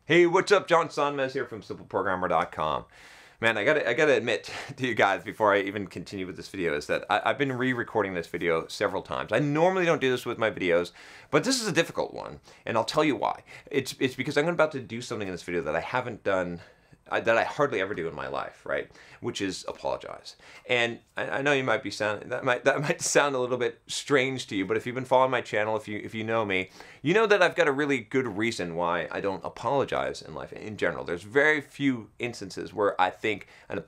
Hey, what's up? John Sonmez here from SimpleProgrammer.com. Man, I gotta admit to you guys before I even continue with this video is that I've been re-recording this video several times. I normally don't do this with my videos, but this is a difficult one, and I'll tell you why. It's because I'm about to do something in this video that I haven't done, that I hardly ever do in my life, right? Which is apologize. And I know you might be that might sound a little bit strange to you, but if you've been following my channel, if you know me, you know that I've got a really good reason why I don't apologize in life in general. There's very few instances where I think an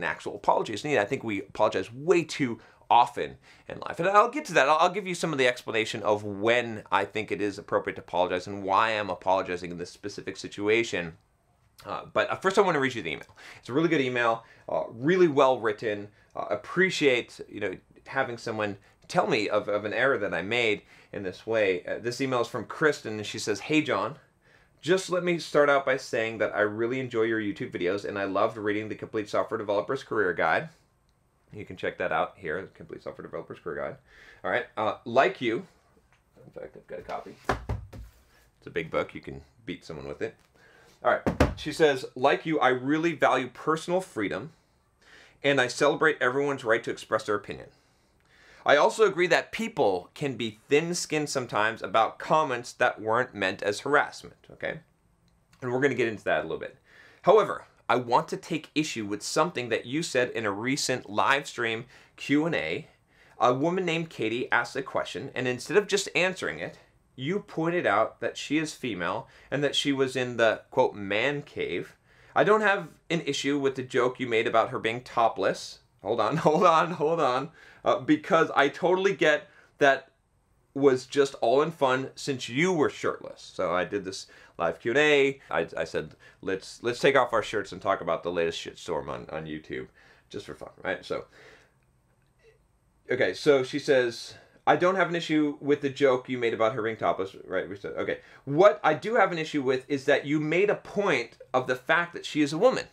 actual apology is needed. I think we apologize way too often in life. And I'll get to that. I'll give you some of the explanation of when I think it is appropriate to apologize and why I'm apologizing in this specific situation. But first I want to read you the email. It's a really good email, really well written. Appreciate having someone tell me of an error that I made in this way. This email is from Kristen, and she says, "Hey John, just let me start out by saying that I really enjoy your YouTube videos, and I loved reading the Complete Software Developer's Career Guide." You can check that out here, the Complete Software Developer's Career Guide. All right, like you, in fact I've got a copy. It's a big book. You can beat someone with it. All right, she says, "Like you, I really value personal freedom, and I celebrate everyone's right to express their opinion. I also agree that people can be thin-skinned sometimes about comments that weren't meant as harassment," okay? And we're going to get into that a little bit. "However, I want to take issue with something that you said in a recent live stream Q&A. A woman named Katie asked a question, and instead of just answering it, you pointed out that she is female and that she was in the, quote, man cave. I don't have an issue with the joke you made about her being topless." Hold on. Because I totally get that was just all in fun since you were shirtless. So I did this live Q&A. I said, let's take off our shirts and talk about the latest shitstorm on YouTube, just for fun, right? So, okay, so she says, "I don't have an issue with the joke you made about her being topless," right? We said, okay. "What I do have an issue with is that you made a point of the fact that she is a woman.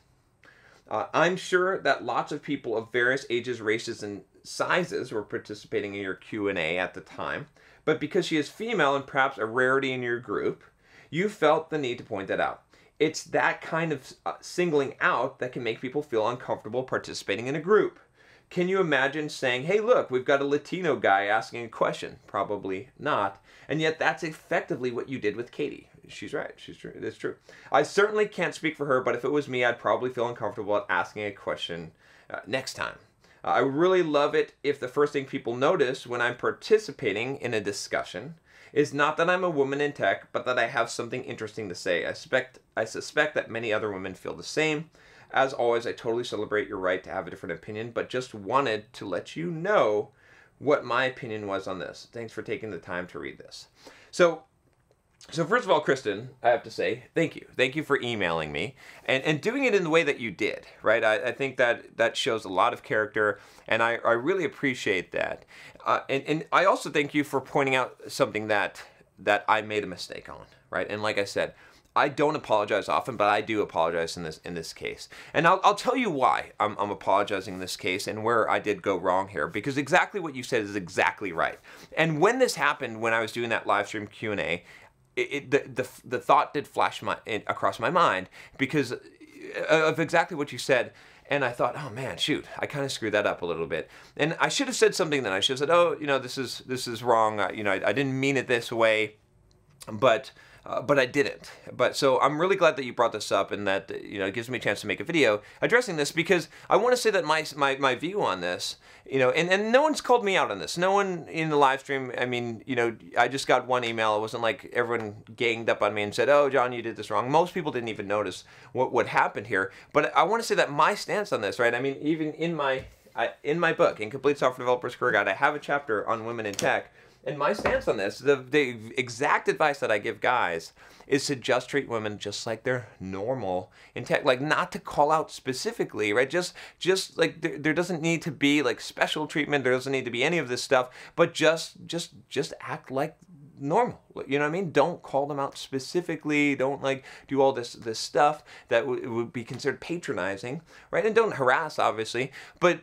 I'm sure that lots of people of various ages, races, and sizes were participating in your Q&A at the time, but because she is female and perhaps a rarity in your group, you felt the need to point that out. It's that kind of singling out that can make people feel uncomfortable participating in a group. Can you imagine saying, 'Hey, look, we've got a Latino guy asking a question'? Probably not. And yet that's effectively what you did with Katie." She's right. She's true. It is true. "I certainly can't speak for her, but if it was me, I'd probably feel uncomfortable at asking a question next time. I would really love it if the first thing people notice when I'm participating in a discussion is not that I'm a woman in tech, but that I have something interesting to say. I suspect that many other women feel the same. As always, I totally celebrate your right to have a different opinion, but just wanted to let you know what my opinion was on this. Thanks for taking the time to read this." So first of all, Kristen, I have to say, thank you. Thank you for emailing me and doing it in the way that you did, right? I think that shows a lot of character, and I really appreciate that. And I also thank you for pointing out something that I made a mistake on, right? And like I said, I don't apologize often, but I do apologize in this case. And I'll tell you why I'm apologizing in this case and where I did go wrong here, because exactly what you said is exactly right. And when this happened, when I was doing that live stream Q&A, the thought did flash across my mind because of exactly what you said. And I thought, oh man, shoot, I kind of screwed that up a little bit. And I should have said something then. I should have said, oh, this is wrong. I didn't mean it this way, but I didn't. So I'm really glad that you brought this up, and that it gives me a chance to make a video addressing this, because I want to say that my view on this, and no one's called me out on this. No one in the live stream. I mean, I just got one email. It wasn't like everyone ganged up on me and said, "Oh, John, you did this wrong." Most people didn't even notice what happened here. But I want to say that my stance on this, right? I mean, even in my book, in Complete Software Developer's Career Guide, I have a chapter on women in tech. And my stance on this, the exact advice that I give guys is to just treat women just like they're normal in tech, like not to call out specifically, right? Just like there doesn't need to be like special treatment. There doesn't need to be any of this stuff, but just act like normal. You know what I mean? Don't call them out specifically. Don't like do all this stuff that would be considered patronizing, right? And don't harass, obviously, but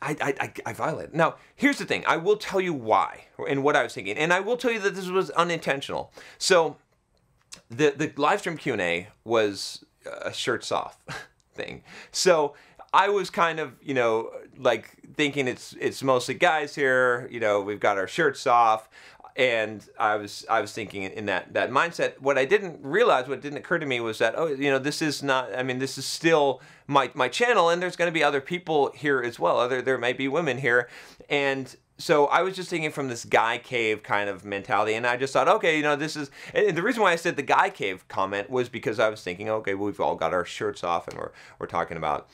I violate it. Now, here's the thing. I will tell you why and what I was thinking. And I will tell you that this was unintentional. So the live stream Q&A was a shirts off thing. So I was kind of, like thinking it's mostly guys here, we've got our shirts off. And I was thinking in that mindset. What I didn't realize, what didn't occur to me was that, this is not, this is still my channel, and there's going to be other people here as well. There might be women here. And so I was just thinking from this guy cave kind of mentality, and I just thought, okay, this is, and the reason why I said the guy cave comment was because I was thinking, okay, well, we've all got our shirts off, and we're talking about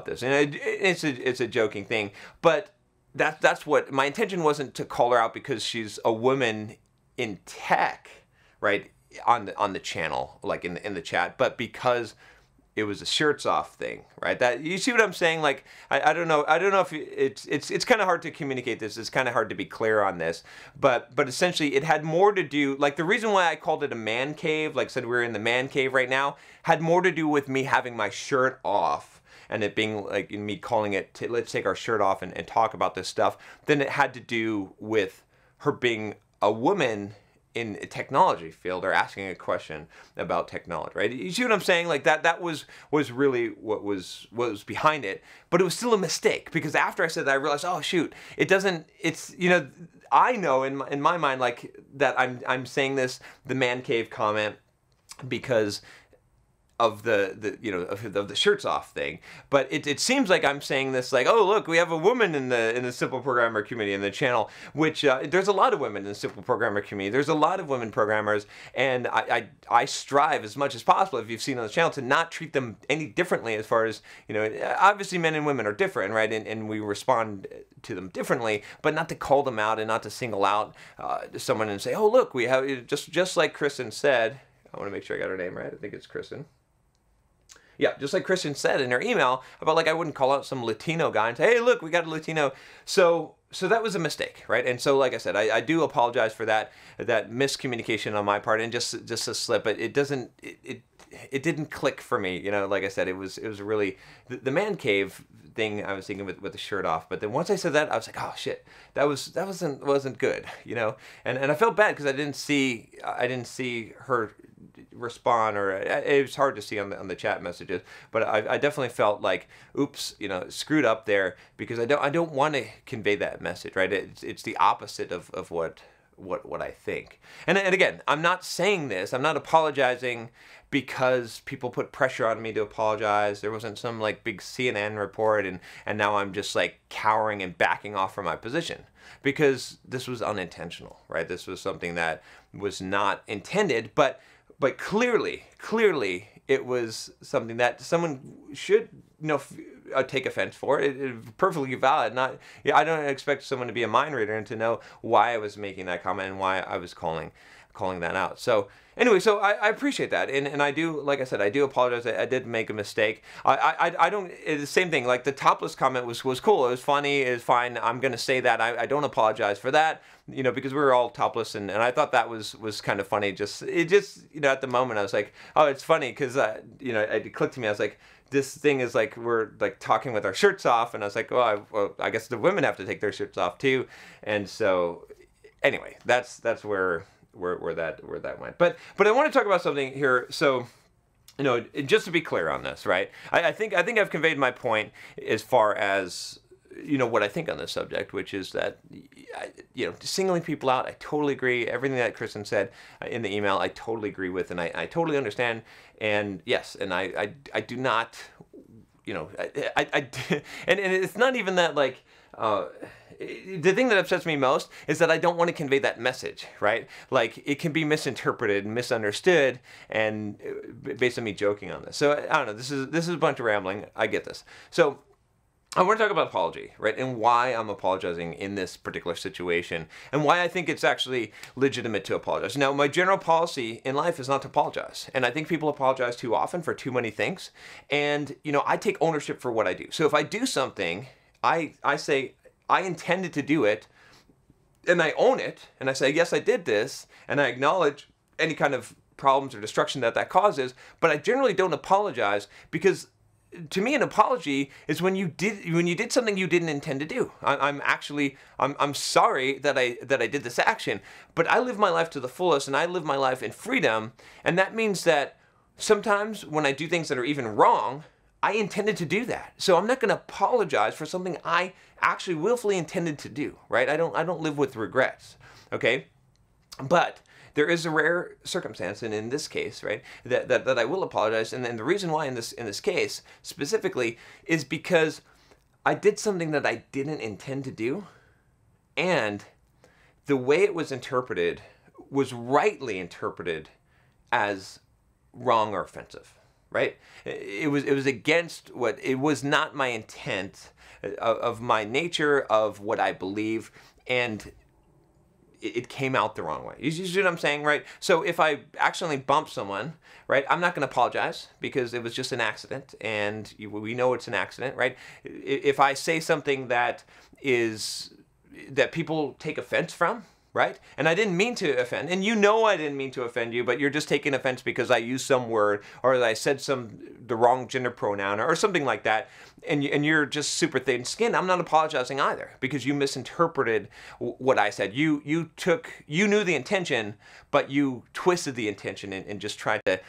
this, and it's a joking thing, but that's what my intention wasn't to call her out because she's a woman in tech, right, on the channel, like in the chat, but because it was a shirts off thing, right? That, you see what I'm saying? Like, I don't know if it's kind of hard to communicate this. It's kind of hard to be clear on this, but essentially it had more to do, like the reason why I called it a man cave, like I said, we're in the man cave right now, had more to do with me having my shirt off and it being like me calling it, let's take our shirt off and talk about this stuff, than it had to do with her being a woman in a technology field or asking a question about technology, right? You see what I'm saying? Like that was really what was behind it, but it was still a mistake because after I said that, I realized, oh shoot, I know in my mind, like that I'm saying this, the man cave comment, because of the shirts off thing, but it seems like I'm saying this like, oh look, we have a woman in the simple programmer community in the channel, which there's a lot of women in the simple programmer community. There's a lot of women programmers, and I strive as much as possible, if you've seen on the channel, to not treat them any differently as far as, obviously men and women are different, right, and we respond to them differently, but not to call them out and not to single out someone and say, oh look, we have, just like Kristen said, I want to make sure I got her name right, I think it's Kristen. Yeah, just like Kristen said in her email about, like, I wouldn't call out some Latino guy and say, hey, look, we got a Latino. So that was a mistake, right? And so, like I said, I do apologize for that miscommunication on my part, and just a slip. But it didn't click for me. Like I said, it was really the man cave thing I was thinking with the shirt off. But then once I said that, I was like, oh shit, that wasn't good, And I felt bad because I didn't see her respond, or it was hard to see on the chat messages, but I definitely felt like, oops, screwed up there, because I don't want to convey that message, right? It's the opposite of what I think. And again, I'm not saying this, I'm not apologizing because people put pressure on me to apologize. There wasn't some like big CNN report and now I'm just like cowering and backing off from my position, because this was unintentional, right? This was something that was not intended, but clearly it was something that someone should take offense for. It's perfectly valid. I don't expect someone to be a mind reader and to know why I was making that comment and why I was calling that out. So anyway, so I appreciate that, and I do, like I said, I do apologize. I did make a mistake. I don't. It's the same thing. Like the topless comment was cool. It was funny. It was fine. I'm gonna say that. I don't apologize for that. Because we were all topless, and I thought that was kind of funny. At the moment I was like, oh, it's funny because it clicked to me. I was like, this thing is like, we're like talking with our shirts off, and I was like, well, I guess the women have to take their shirts off too. And so anyway, that's where that went. But I want to talk about something here. So, just to be clear on this, right? I think I've conveyed my point as far as what I think on this subject, which is that singling people out, I totally agree. Everything that Kristen said in the email, I totally agree with, and I totally understand. And yes, and I do not, and it's not even that like. The thing that upsets me most is that I don't want to convey that message, right? Like, it can be misinterpreted and misunderstood, and based on me joking on this. So I don't know. This is a bunch of rambling. I get this. So I want to talk about apology, right? And why I'm apologizing in this particular situation, and why I think it's actually legitimate to apologize. Now, my general policy in life is not to apologize. And I think people apologize too often for too many things. And, I take ownership for what I do. So if I do something, I say, I intended to do it, and I own it, and I say, yes, I did this, and I acknowledge any kind of problems or destruction that causes, but I generally don't apologize, because to me, an apology is when you did something you didn't intend to do. I'm sorry that I did this action, but I live my life to the fullest, and I live my life in freedom, and that means that sometimes when I do things that are even wrong, I intended to do that. So I'm not going to apologize for something I actually willfully intended to do, right? I don't live with regrets, okay? But there is a rare circumstance, and in this case, right, that I will apologize. And then the reason why in this case specifically is because I did something that I didn't intend to do, and the way it was interpreted was rightly interpreted as wrong or offensive. Right? It was against what, it was not my intent of my nature, of what I believe, and it came out the wrong way. You see what I'm saying, right? So if I accidentally bump someone, right, I'm not going to apologize because it was just an accident, and we know it's an accident, right? If I say something that people take offense from, right? And I didn't mean to offend, and you know I didn't mean to offend you, but you're just taking offense because I used some word, or I said the wrong gender pronoun, or something like that, and you're just super thin-skinned. I'm not apologizing either because you misinterpreted what I said. You knew the intention, but you twisted the intention and just tried to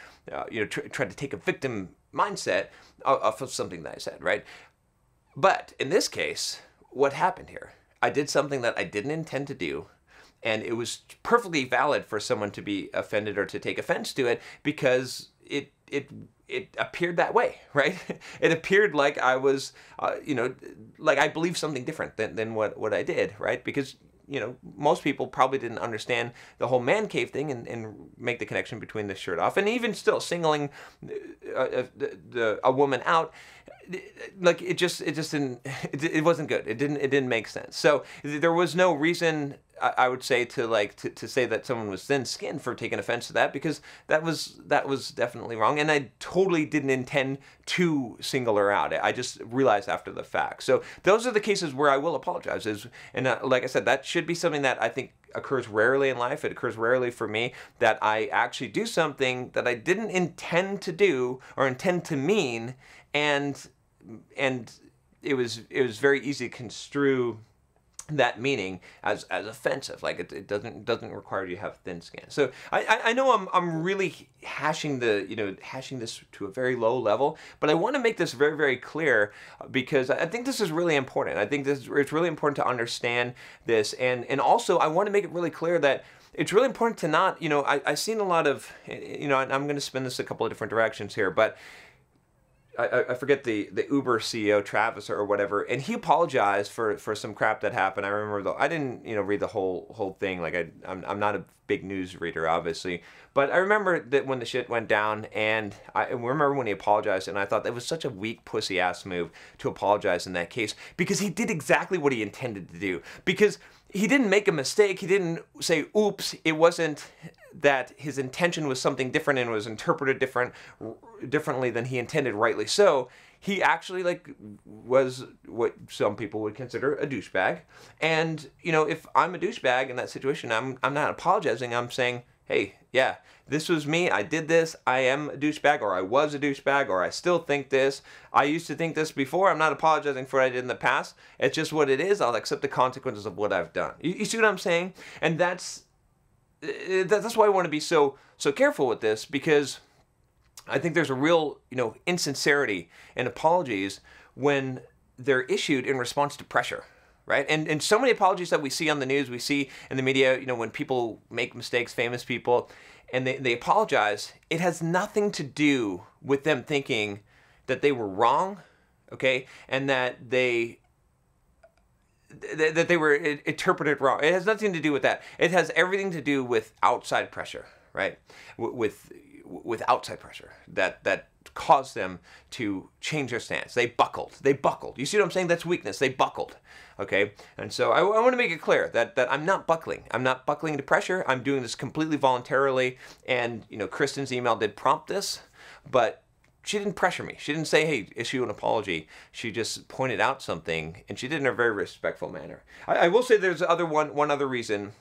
try to take a victim mindset of something that I said, right? But in this case, what happened here? I did something that I didn't intend to do. And it was perfectly valid for someone to be offended or to take offense to it because it appeared that way, right? It appeared like I was, like I believed something different than what I did, right? Because, most people probably didn't understand the whole man cave thing and make the connection between the shirt off. And even still, singling a woman out, like it wasn't good. It didn't make sense. So there was no reason, I would say, to say that someone was thin-skinned for taking offense to that, because that was definitely wrong, and I totally didn't intend to single her out. I just realized after the fact. So those are the cases where I will apologize. Like I said, that should be something that I think occurs rarely in life. It occurs rarely for me that I actually do something that I didn't intend to do or intend to mean, and it was very easy to construe that meaning as offensive. Like it doesn't require you to have thin skin. So I know I'm really hashing this to a very low level, but I want to make this very, very clear because I think this is really important. I think it's really important to understand this, and also I want to make it really clear that it's really important to not, I've seen a lot of, and I'm going to spin this a couple of different directions here, but I forget the Uber CEO, Travis or whatever, and he apologized for some crap that happened. I remember, though, I didn't read the whole thing. Like I'm not a big news reader, obviously, but I remember that when the shit went down, and I remember when he apologized, and I thought that was such a weak pussy ass move to apologize in that case, because he did exactly what he intended to do. Because he didn't make a mistake. He didn't say, oops, it wasn't that his intention was something different and was interpreted differently than he intended, rightly so. He actually was what some people would consider a douchebag. And, if I'm a douchebag in that situation, I'm not apologizing. I'm saying, hey, yeah, this was me. I did this. I am a douchebag, or I was a douchebag, or I still think this. I used to think this before. I'm not apologizing for what I did in the past. It's just what it is. I'll accept the consequences of what I've done. You see what I'm saying? And that's why I want to be so careful with this, because I think there's a real, insincerity in apologies when they're issued in response to pressure, right? And so many apologies that we see on the news, we see in the media, when people make mistakes, famous people, and they apologize, it has nothing to do with them thinking that they were wrong, okay, and that they were interpreted wrong. It has nothing to do with that. It has everything to do with outside pressure, right? With outside pressure that caused them to change their stance. They buckled. You see what I'm saying? That's weakness. They buckled. Okay? And so I want to make it clear that I'm not buckling. I'm not buckling to pressure. I'm doing this completely voluntarily. And, Kristen's email did prompt this, but she didn't pressure me. She didn't say, hey, issue an apology. She just pointed out something, and she did it in a very respectful manner. I will say there's one other reason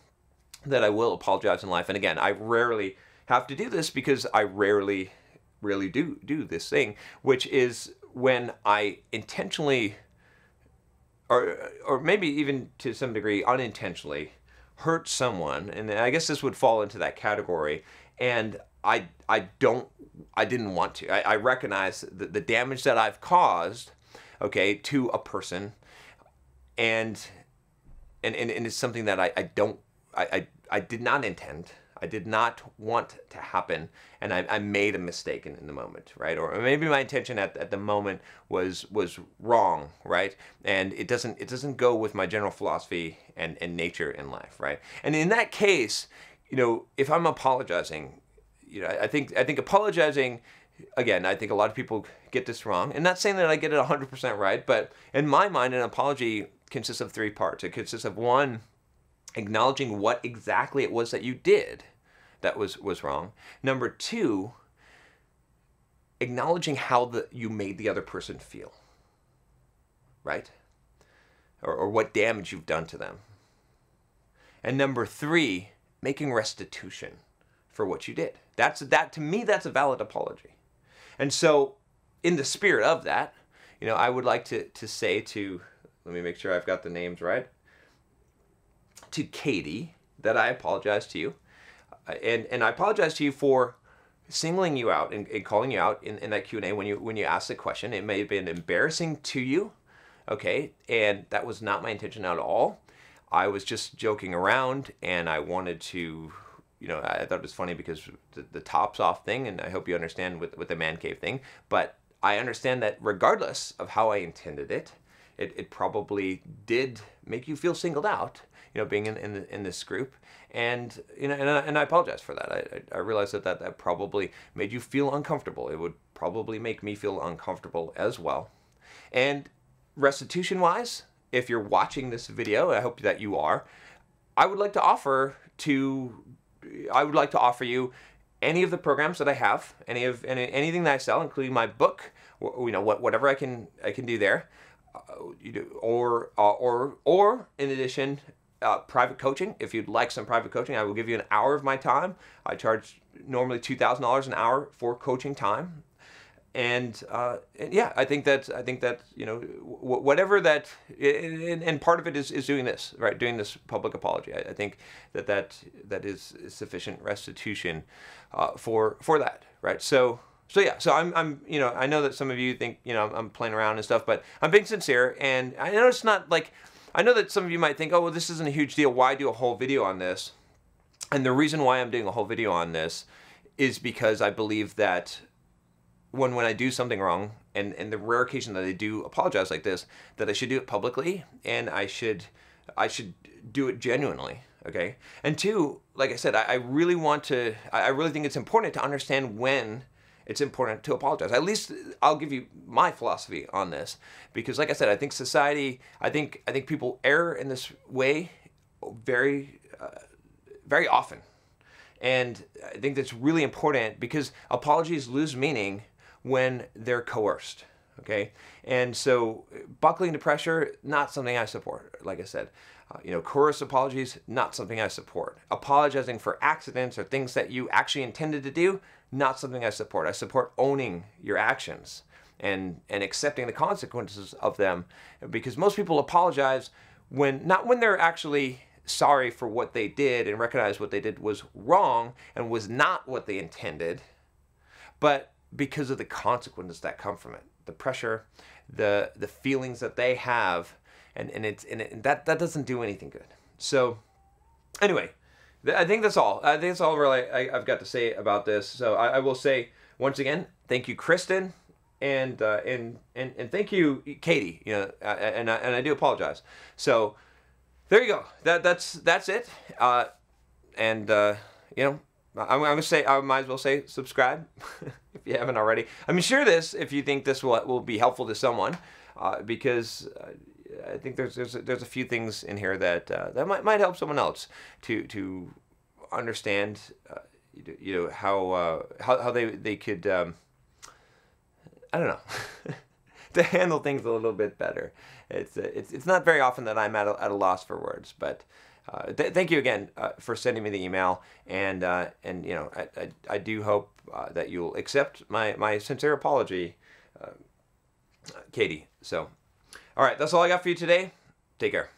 that I will apologize in life. And again, I rarely have to do this because I rarely do this thing, which is when I intentionally, or maybe even to some degree unintentionally, hurt someone, and I guess this would fall into that category, and I didn't want to. I recognize the damage that I've caused, okay, to a person, and it's something that I did not intend. I did not want to happen, and I made a mistake in the moment, right? Or maybe my intention at the moment was wrong, right? And it doesn't go with my general philosophy and nature in life, right? And in that case, if I'm apologizing, I think apologizing, again, I think a lot of people get this wrong. And not saying that I get it 100% right, but in my mind, an apology consists of 3 parts. It consists of 1, acknowledging what exactly it was that you did that was wrong. Number 2, acknowledging how you made the other person feel, right? Or what damage you've done to them. And number 3, making restitution for what you did. To me, that's a valid apology. And so, in the spirit of that, I would like to say to, let me make sure I've got the names right, to Katie, that I apologize to you. And I apologize to you for singling you out and calling you out in that Q&A when you asked the question. It may have been embarrassing to you, okay? And that was not my intention at all. I was just joking around, and I wanted to, I thought it was funny because the tops off thing, and I hope you understand with the man cave thing. But I understand that regardless of how I intended it, it probably did make you feel singled out, being in this group, and and I apologize for that. I realize that probably made you feel uncomfortable. It would probably make me feel uncomfortable as well. And restitution wise, if you're watching this video, I hope that you are, I would like to offer you any of the programs that I have, anything that I sell, including my book, whatever I can do there, or in addition, private coaching. If you'd like some private coaching, I will give you an hour of my time. I charge normally $2,000 an hour for coaching time. And yeah, I think that whatever that, and part of it is doing this, right? Doing this public apology. I think that is sufficient restitution for that, right? So yeah. So I'm I know that some of you think I'm playing around and stuff, but I'm being sincere, and I know it's not like, I know that some of you might think, oh well, this isn't a huge deal. Why do a whole video on this? And the reason why I'm doing a whole video on this is because I believe that when I do something wrong, and the rare occasion that I do apologize like this, that I should do it publicly, and I should do it genuinely, okay? And 2, like I said, I really think it's important to understand when it's important to apologize. At least I'll give you my philosophy on this, because like I said, I think society, I think people err in this way very, very often. And I think that's really important, because apologies lose meaning when they're coerced, okay? And so buckling to pressure, not something I support, like I said. Coerced apologies, not something I support. Apologizing for accidents or things that you actually intended to do, not something I support. I support owning your actions and accepting the consequences of them, because most people apologize not when they're actually sorry for what they did and recognize what they did was wrong and was not what they intended, but because of the consequences that come from it, the pressure, the feelings that they have, and that doesn't do anything good. So anyway, I think that's all. I think that's all really I've got to say about this. So I will say once again, thank you, Kristen, and thank you, Katie. And I do apologize. So there you go. That's it. I'm gonna say, I might as well say subscribe if you haven't already. I mean, share this if you think this will be helpful to someone, because I think there's a few things in here that might help someone else to understand, how they could I don't know to handle things a little bit better. It's not very often that I'm at a loss for words, but. Thank you again for sending me the email, and I do hope that you'll accept my sincere apology Katie. So, all right, that's all I got for you today. Take care.